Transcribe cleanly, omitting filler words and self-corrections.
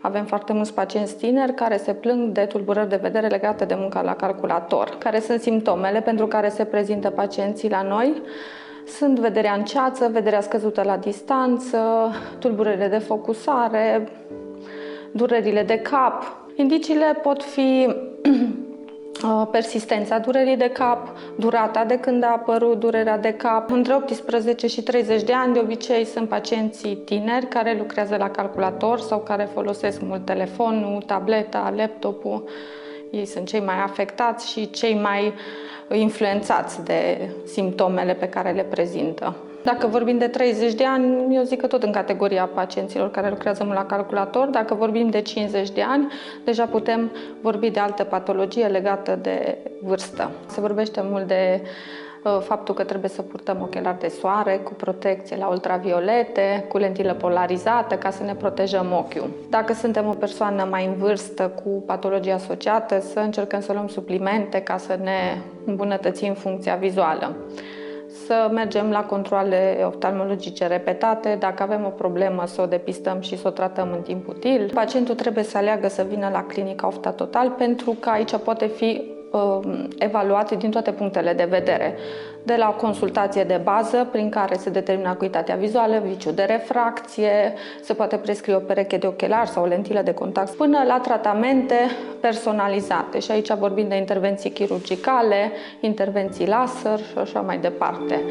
Avem foarte mulți pacienți tineri care se plâng de tulburări de vedere legate de munca la calculator. Care sunt simptomele pentru care se prezintă pacienții la noi? Sunt vederea în ceață, vederea scăzută la distanță, tulburările de focusare, durerile de cap. Indiciile pot fi persistența durerii de cap, durata de când a apărut durerea de cap. Între 18 și 30 de ani, de obicei, sunt pacienții tineri care lucrează la calculator sau care folosesc mult telefonul, tableta, laptopul. Ei sunt cei mai afectați și cei mai influențați de simptomele pe care le prezintă. Dacă vorbim de 30 de ani, eu zic că tot în categoria pacienților care lucrează mult la calculator. Dacă vorbim de 50 de ani, deja putem vorbi de altă patologie legată de vârstă. Se vorbește mult de faptul că trebuie să purtăm ochelari de soare cu protecție la ultraviolete, cu lentilă polarizată ca să ne protejăm ochiul. Dacă suntem o persoană mai în vârstă cu patologie asociată, să încercăm să luăm suplimente ca să ne îmbunătățim funcția vizuală. Să mergem la controale oftalmologice repetate, dacă avem o problemă să o depistăm și să o tratăm în timp util. Pacientul trebuie să aleagă să vină la clinica Ofta Total pentru că aici poate fi evaluat din toate punctele de vedere. De la o consultație de bază prin care se determină acuitatea vizuală, viciul de refracție, se poate prescrie o pereche de ochelari sau o lentilă de contact, până la tratamente personalizate. Și aici vorbim de intervenții chirurgicale, intervenții laser și așa mai departe.